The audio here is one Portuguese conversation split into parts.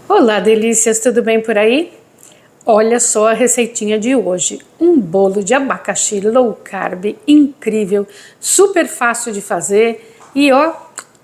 Olá, delícias, tudo bem por aí? Olha só a receitinha de hoje, um bolo de abacaxi low carb incrível, super fácil de fazer e ó,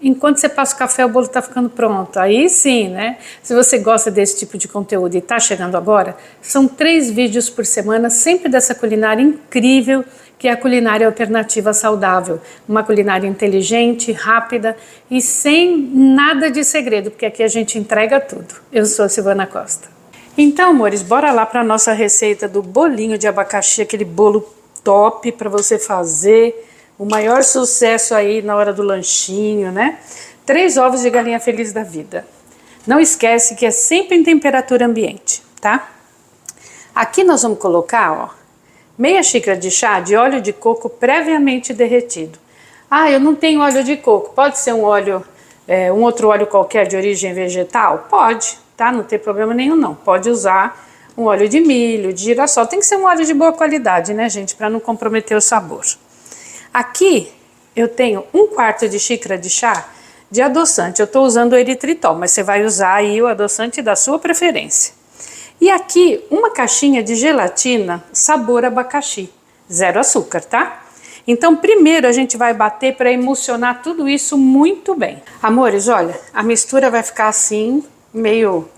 enquanto você passa o café o bolo tá ficando pronto, aí sim, né? Se você gosta desse tipo de conteúdo e tá chegando agora, são 3 vídeos por semana, sempre dessa culinária incrível, que é a culinária alternativa saudável, uma culinária inteligente, rápida e sem nada de segredo, porque aqui a gente entrega tudo. Eu sou a Silvana Costa. Então, amores, bora lá para a nossa receita do bolinho de abacaxi, aquele bolo top para você fazer, o maior sucesso aí na hora do lanchinho, né? 3 ovos de galinha feliz da vida. Não esquece que é sempre em temperatura ambiente, tá? Aqui nós vamos colocar, ó, meia xícara de chá de óleo de coco previamente derretido. Ah, eu não tenho óleo de coco, pode ser um óleo, um outro óleo qualquer de origem vegetal? Pode, tá? Não tem problema nenhum não. Pode usar um óleo de milho, de girassol. Tem que ser um óleo de boa qualidade, né, gente? Para não comprometer o sabor. Aqui eu tenho 1/4 de xícara de chá de adoçante. Eu estou usando o eritritol, mas você vai usar aí o adoçante da sua preferência. E aqui uma caixinha de gelatina sabor abacaxi, 0 açúcar, tá? Então primeiro a gente vai bater para emulsionar tudo isso muito bem. Amores, olha, a mistura vai ficar assim, meio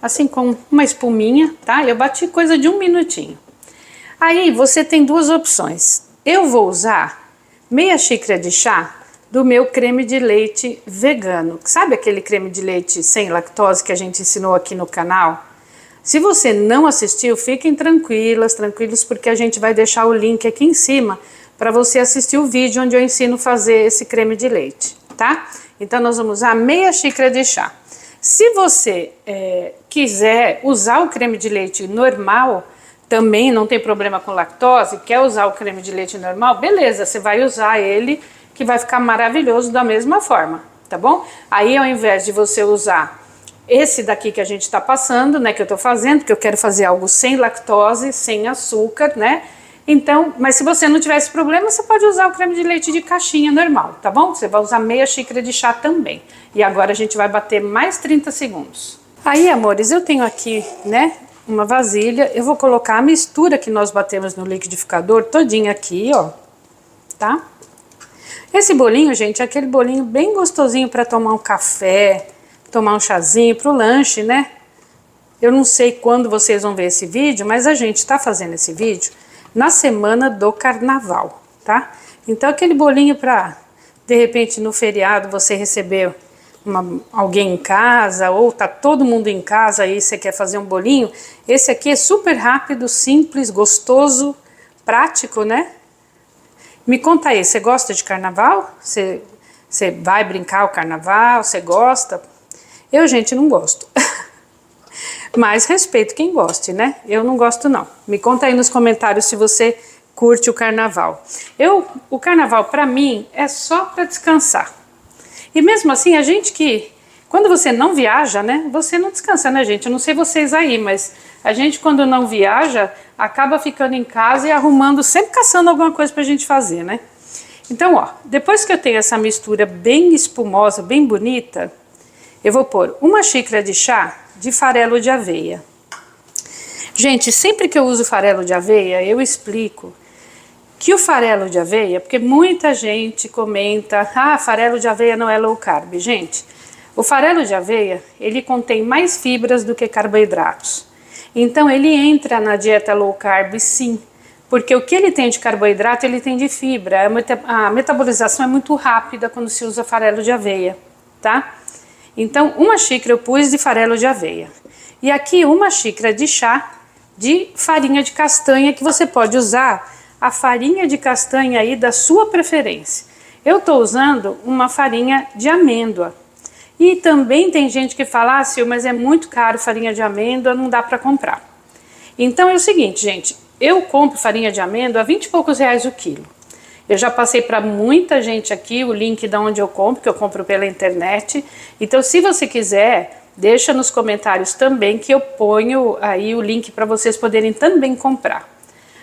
assim com uma espuminha, tá? Eu bati coisa de 1 minutinho. Aí você tem 2 opções. Eu vou usar meia xícara de chá do meu creme de leite vegano. Sabe aquele creme de leite sem lactose que a gente ensinou aqui no canal? Se você não assistiu, fiquem tranquilos, porque a gente vai deixar o link aqui em cima para você assistir o vídeo onde eu ensino a fazer esse creme de leite, tá? Então nós vamos usar meia xícara de chá. Se você quiser usar o creme de leite normal, também não tem problema com lactose, quer usar o creme de leite normal, beleza, você vai usar ele que vai ficar maravilhoso da mesma forma, tá bom? Aí ao invés de você usar esse daqui que a gente está passando, né, que eu tô fazendo, porque eu quero fazer algo sem lactose, sem açúcar, né? Então, mas se você não tiver esse problema, você pode usar o creme de leite de caixinha normal, tá bom? Você vai usar meia xícara de chá também. E agora a gente vai bater mais 30 segundos. Aí, amores, eu tenho aqui, né, uma vasilha. Eu vou colocar a mistura que nós batemos no liquidificador todinha aqui, ó, tá? Esse bolinho, gente, é aquele bolinho bem gostosinho para tomar um café, tomar um chazinho pro lanche, né? Eu não sei quando vocês vão ver esse vídeo, mas a gente tá fazendo esse vídeo na semana do carnaval, tá? Então aquele bolinho para, de repente, no feriado você receber alguém em casa, ou tá todo mundo em casa e você quer fazer um bolinho, esse aqui é super rápido, simples, gostoso, prático, né? Me conta aí, você gosta de carnaval? Você vai brincar o carnaval? Você gosta? Eu, gente, não gosto. Mas respeito quem goste, né? Eu não gosto, não. Me conta aí nos comentários se você curte o carnaval. O carnaval, pra mim, é só pra descansar. E mesmo assim, a gente que... Quando você não viaja, né? Você não descansa, né, gente? Eu não sei vocês aí, mas a gente, quando não viaja, acaba ficando em casa e arrumando, sempre caçando alguma coisa pra gente fazer, né? Então, ó, depois que eu tenho essa mistura bem espumosa, bem bonita, eu vou pôr 1 xícara de chá de farelo de aveia. Gente, sempre que eu uso farelo de aveia, eu explico que o farelo de aveia, porque muita gente comenta, ah, farelo de aveia não é low carb. Gente, o farelo de aveia, ele contém mais fibras do que carboidratos. Então ele entra na dieta low carb, sim, porque o que ele tem de carboidrato, ele tem de fibra. A metabolização é muito rápida quando se usa farelo de aveia, tá? Então, 1 xícara eu pus de farelo de aveia. E aqui 1 xícara de chá de farinha de castanha, que você pode usar a farinha de castanha aí da sua preferência. Eu tô usando uma farinha de amêndoa. E também tem gente que fala, ah, Sil, mas é muito caro farinha de amêndoa, não dá para comprar. Então é o seguinte, gente, eu compro farinha de amêndoa a 20 e poucos reais o quilo. Eu já passei para muita gente aqui o link de onde eu compro, que eu compro pela internet. Então, se você quiser, deixa nos comentários também que eu ponho aí o link para vocês poderem também comprar.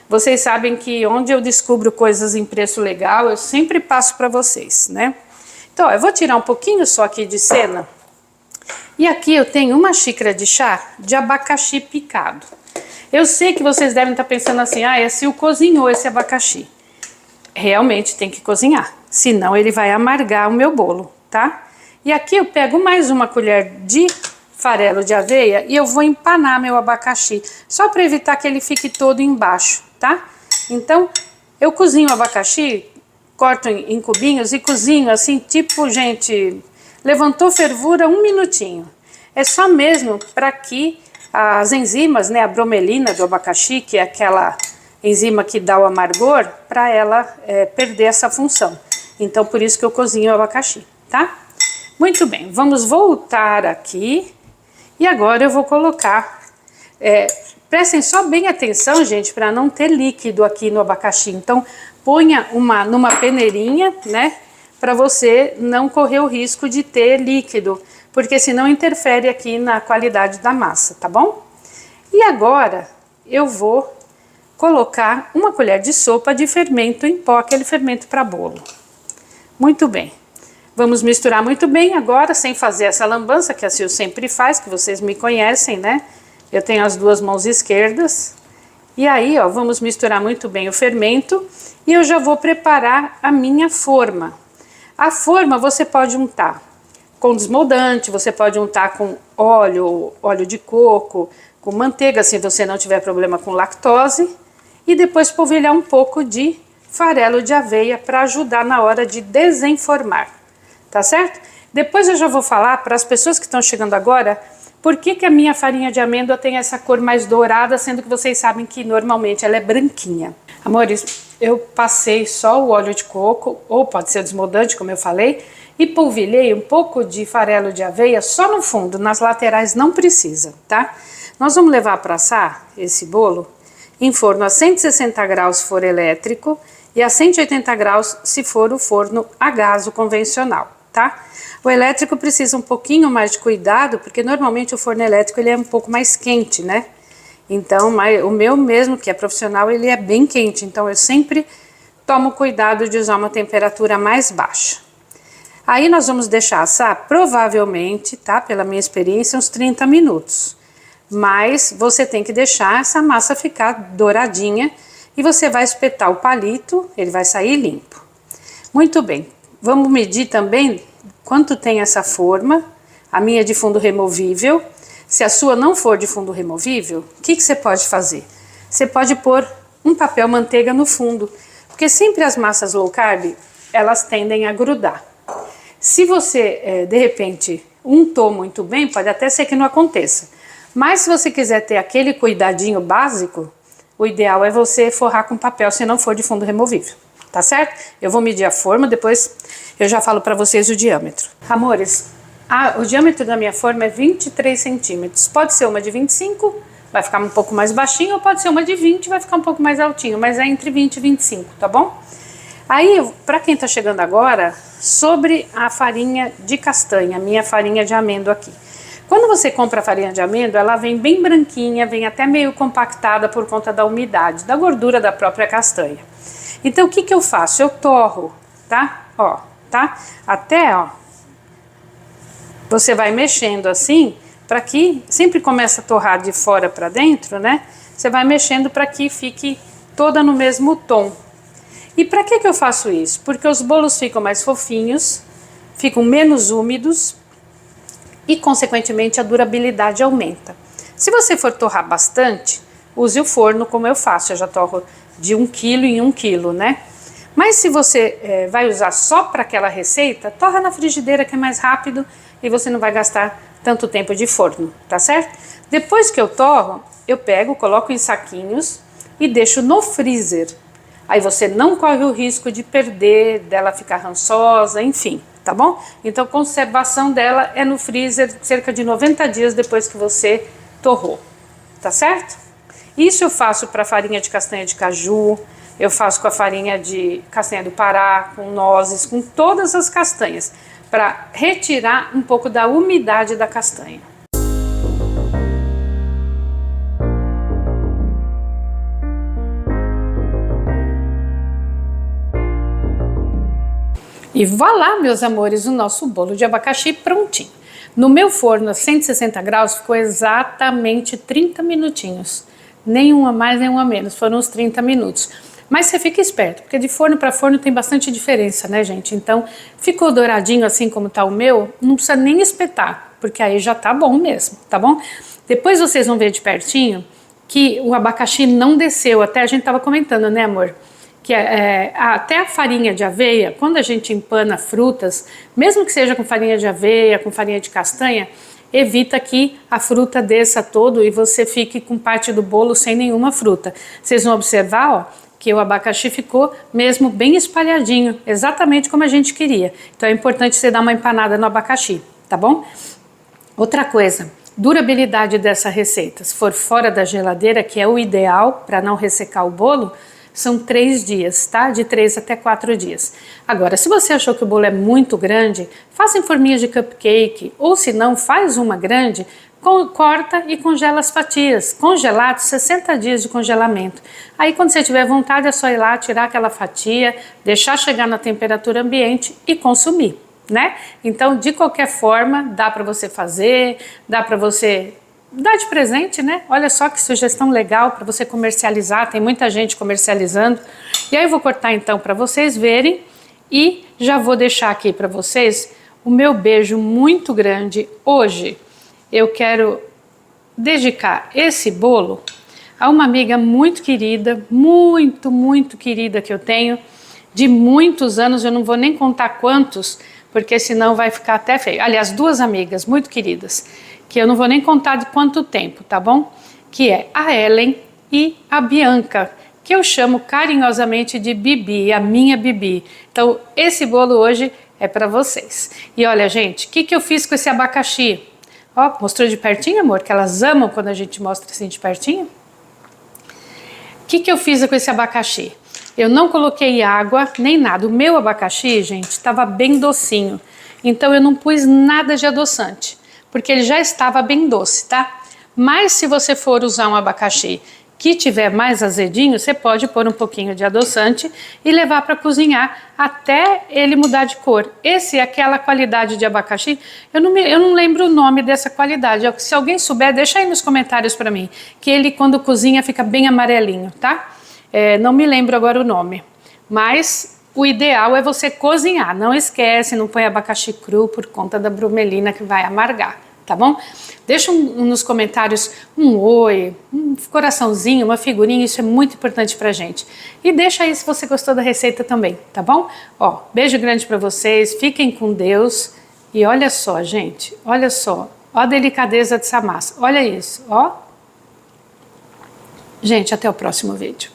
Vocês sabem que onde eu descubro coisas em preço legal, eu sempre passo para vocês, né? Então, ó, eu vou tirar um pouquinho só aqui de cena E aqui eu tenho uma xícara de chá de abacaxi picado. Eu sei que vocês devem estar pensando assim, ah, a Sil cozinhou esse abacaxi. Realmente tem que cozinhar, senão ele vai amargar o meu bolo, tá? E aqui eu pego mais uma colher de farelo de aveia e eu vou empanar meu abacaxi, só para evitar que ele fique todo embaixo, tá? Então, eu cozinho o abacaxi, corto em cubinhos e cozinho assim, tipo, gente, levantou fervura 1 minutinho. É só mesmo para que as enzimas, né, a bromelina do abacaxi, que é aquela enzima que dá o amargor, para ela perder essa função. Então, por isso que eu cozinho o abacaxi, tá? Muito bem, vamos voltar aqui. E agora eu vou colocar, prestem só bem atenção, gente, para não ter líquido aqui no abacaxi. Então, ponha numa peneirinha, né, para você não correr o risco de ter líquido, porque senão interfere aqui na qualidade da massa, tá bom? E agora eu vou colocar uma colher de sopa de fermento em pó, aquele fermento para bolo. Muito bem. Vamos misturar muito bem agora, sem fazer essa lambança que a Sil sempre faz, que vocês me conhecem, né? Eu tenho as duas mãos esquerdas. E aí, ó, vamos misturar muito bem o fermento e eu já vou preparar a minha forma. A forma você pode untar com desmoldante, você pode untar com óleo de coco, com manteiga, se você não tiver problema com lactose. E depois polvilhar um pouco de farelo de aveia para ajudar na hora de desenformar. Tá certo? Depois eu já vou falar para as pessoas que estão chegando agora por que a minha farinha de amêndoa tem essa cor mais dourada, sendo que vocês sabem que normalmente ela é branquinha. Amores, eu passei só o óleo de coco, ou pode ser desmoldante, como eu falei, e polvilhei um pouco de farelo de aveia só no fundo, nas laterais não precisa, tá? Nós vamos levar para assar esse bolo em forno a 160 graus se for elétrico e a 180 graus se for o forno a gás convencional, tá? O elétrico precisa um pouquinho mais de cuidado, porque normalmente o forno elétrico ele é um pouco mais quente, né? Então, o meu mesmo, que é profissional, ele é bem quente, então eu sempre tomo cuidado de usar uma temperatura mais baixa. Aí nós vamos deixar assar, provavelmente, tá? Pela minha experiência, uns 30 minutos. Mas você tem que deixar essa massa ficar douradinha e você vai espetar o palito, ele vai sair limpo. Muito bem, vamos medir também quanto tem essa forma. A minha é de fundo removível. Se a sua não for de fundo removível, o que você pode fazer? Você pode pôr um papel manteiga no fundo, porque sempre as massas low carb, elas tendem a grudar. Se você, de repente, untou muito bem, pode até ser que não aconteça. Mas se você quiser ter aquele cuidadinho básico, o ideal é você forrar com papel, se não for de fundo removível, tá certo? Eu vou medir a forma, depois eu já falo para vocês o diâmetro. Amores, o diâmetro da minha forma é 23 centímetros. Pode ser uma de 25, vai ficar um pouco mais baixinho, ou pode ser uma de 20, vai ficar um pouco mais altinho, mas é entre 20 e 25, tá bom? Aí, para quem tá chegando agora, sobre a farinha de castanha, minha farinha de amêndoa aqui. Quando você compra a farinha de amêndoa, ela vem bem branquinha, vem até meio compactada por conta da umidade, da gordura da própria castanha. Então, o que eu faço? Eu torro, tá? Ó, tá? Até, ó, você vai mexendo assim, para que sempre começa a torrar de fora para dentro, né? Você vai mexendo para que fique toda no mesmo tom. E para que eu faço isso? Porque os bolos ficam mais fofinhos, ficam menos úmidos, e, consequentemente, a durabilidade aumenta. Se você for torrar bastante, use o forno como eu faço. Eu já torro de 1 quilo em 1 quilo, né? Mas se você vai usar só para aquela receita, torra na frigideira que é mais rápido e você não vai gastar tanto tempo de forno, tá certo? Depois que eu torro, eu pego, coloco em saquinhos e deixo no freezer. Aí você não corre o risco de perder, dela ficar rançosa, enfim. Tá bom? Então, conservação dela é no freezer cerca de 90 dias depois que você torrou, tá certo? Isso eu faço para farinha de castanha de caju, eu faço com a farinha de castanha do Pará, com nozes, com todas as castanhas, para retirar um pouco da umidade da castanha. E voilá, meus amores, o nosso bolo de abacaxi prontinho. No meu forno a 160 graus ficou exatamente 30 minutinhos. Nem um a mais, nem um a menos, foram uns 30 minutos. Mas você fica esperto, porque de forno para forno tem bastante diferença, né, gente? Então, ficou douradinho assim como tá o meu, não precisa nem espetar, porque aí já tá bom mesmo, tá bom? Depois vocês vão ver de pertinho que o abacaxi não desceu, até a gente tava comentando, né, amor? Que até a farinha de aveia, quando a gente empana frutas, mesmo que seja com farinha de aveia, com farinha de castanha, evita que a fruta desça todo e você fique com parte do bolo sem nenhuma fruta. Vocês vão observar, ó, que o abacaxi ficou mesmo bem espalhadinho, exatamente como a gente queria. Então é importante você dar uma empanada no abacaxi, tá bom? Outra coisa, durabilidade dessa receita, se for fora da geladeira, que é o ideal para não ressecar o bolo, são 3 dias, tá? De 3 até 4 dias. Agora, se você achou que o bolo é muito grande, faça em forminhas de cupcake, ou se não, faz uma grande, corta e congela as fatias. Congelado, 60 dias de congelamento. Aí, quando você tiver vontade, é só ir lá, tirar aquela fatia, deixar chegar na temperatura ambiente e consumir, né? Então, de qualquer forma, dá para você fazer, dá para você dar de presente, né? Olha só que sugestão legal para você comercializar, tem muita gente comercializando. E aí eu vou cortar então para vocês verem e já vou deixar aqui para vocês o meu beijo muito grande. Hoje eu quero dedicar esse bolo a uma amiga muito querida, muito querida que eu tenho, de muitos anos, eu não vou nem contar quantos, porque senão vai ficar até feio. Aliás, 2 amigas muito queridas, que eu não vou nem contar de quanto tempo, tá bom? Que é a Ellen e a Bianca, que eu chamo carinhosamente de Bibi, a minha Bibi. Então, esse bolo hoje é para vocês. E olha, gente, o que eu fiz com esse abacaxi? Ó, mostrou de pertinho, amor? Que elas amam quando a gente mostra assim de pertinho? O que eu fiz com esse abacaxi? Eu não coloquei água nem nada. O meu abacaxi, gente, estava bem docinho. Então eu não pus nada de adoçante, porque ele já estava bem doce, tá? Mas se você for usar um abacaxi que tiver mais azedinho, você pode pôr um pouquinho de adoçante e levar para cozinhar até ele mudar de cor. Esse é aquela qualidade de abacaxi, eu não lembro o nome dessa qualidade. Se alguém souber, deixa aí nos comentários para mim, que ele quando cozinha fica bem amarelinho, tá? Não me lembro agora o nome, mas o ideal é você cozinhar, não esquece, não põe abacaxi cru por conta da bromelina que vai amargar, tá bom? Deixa nos comentários um oi, um coraçãozinho, uma figurinha, isso é muito importante pra gente. E deixa aí se você gostou da receita também, tá bom? Ó, beijo grande pra vocês, fiquem com Deus e olha só, gente, olha só, ó a delicadeza dessa massa, olha isso, ó. Gente, até o próximo vídeo.